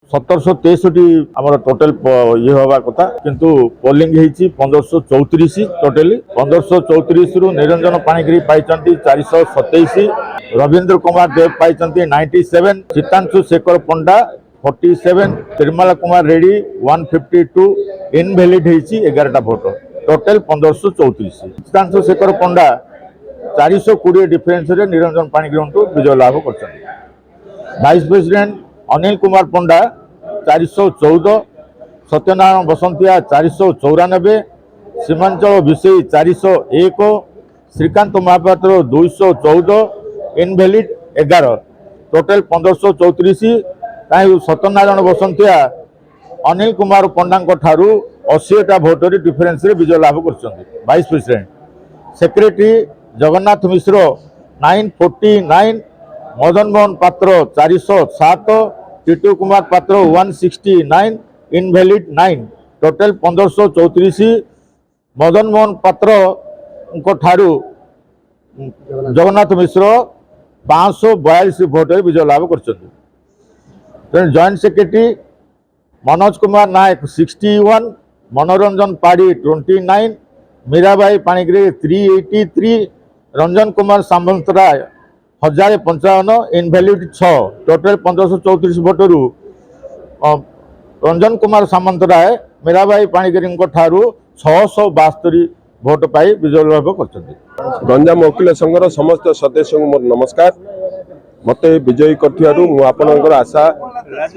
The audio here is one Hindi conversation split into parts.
1763 आमर टोटल ये हवा कथा किंतु पोलिंग होती 1534 टोटली 1534 रु निरंजन पाणिग्री पाई 427 रवींद्र कुमार देव पाई 97 चितांशु शेखर पंडा 47 तिरमाला कुमार रेड्डी 152 इनभैलिड होती 11टा भोट टोटल 1534 चितांशु शेखर पंडा 420 डिफरेन्स रे निरंजन पाणिग्री विजय लाभ कर वाइस प्रेसिडेंट अनिल कुमार पंडा 414 सत्यनारायण बसंतिया 494 सीमांचल विषयी 401 श्रीकांत महापात्र 214 इनभैलिड 11 टोटल 1534 सत्यनारायण बसंतिया अनिल कुमार पंडा ठारू 80टा भोटर डिफरेन्स रे विजय लाभ कर vice president secretary Jagannath Mishra 949 Madan Mohan पात्र 407 टीटू कुमार पात्र 169 इनभैलिड 9 टोटल 1534 मदन मोहन पात्र ठारू जगन्नाथ मिश्र 542 भोट विजय लाभ कर जॉइंट सेक्रेटरी मनोज कुमार नायक 61 मनोरंजन पाड़ी 29 मीराबाई पाणिग्री 383 रंजन कुमार सामंतराय 1055 इनभैलिड 6 टोटल 1534 भोटरू रंजन कुमार सामंतराय मीराबाई पाणिग्री ठारू 672 भोट पाई विजय लाभ कर गंजाम वकील संघर समस्त सदस्य मोर नमस्कार मत विजयी कर आशा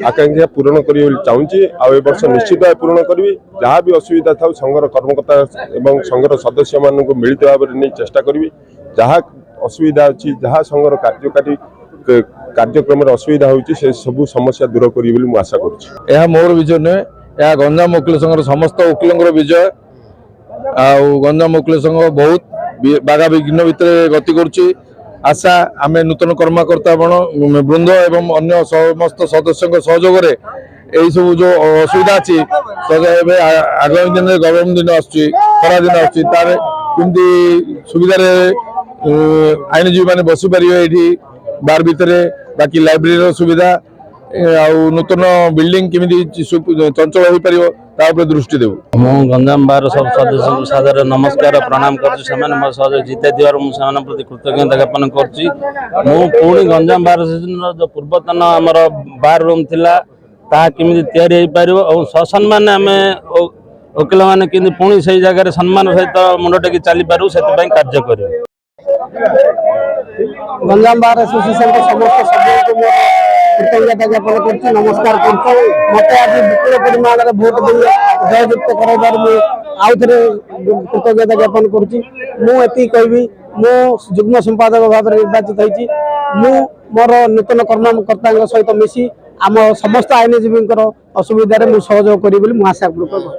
आकांक्षा पूरण करी चाहूँगी आर्ष निश्चित भाव पूरण करी जहाँ भी असुविधा था संघर कर्मकर्ता एवं संघर सदस्य मान मिलित भाव नहीं चेष्टा करी जहाँ असुविधा अच्छी जहाँ संघर कार्यकारी कार्यक्रम असुविधा होती से सब समस्या दूर करी आशा कर मोर विजय नुहे यह गंजाम वकील संघर समस्त वकील विजय गंजाम वकील संघ बहुत बाधा विघ्न भितर गति कर आशा आम नूतन कर्मकर्ता वृंद एवं अन्य समस्त सदस्य सहयोग यही सब जो असुविधा अच्छी आगामी दिन में गरम दिन आसरा दिन आमती सुविधा आईनजीवी मैंने बसी पारे ये बार भितर बाकी लाइब्रेरी सुविधा नूतन बिल्डिंग केमी चंचल हो पार दृष्टि देव मु गंजाम बार सब सदस्य सादर नमस्कार प्रणाम कर जीते प्रति कृतज्ञता ज्ञापन कर गंजाम बार जो पूर्वतन आमर बार रूम थिला ता केमी या ससम्मान आम वकिल मैंने कि पुणी से जगह सम्मान सहित मुंड टेकी चली पारू से कार्य कर गंजाम बार एसोसिएशन के समस्त सभ्य को कृतज्ञता ज्ञापन कर नमस्कार कर मत आज विपुल परिमाण भोट दे जययुक्त करार आउ थे कृतज्ञता ज्ञापन करी कहबी मु जुग्म संपादक भाव में निर्वाचित होती मोर नूतन कर्मकर्ता सहित मिसी आम समस्त आईनजीवी असुविधा सहयोग करी आशा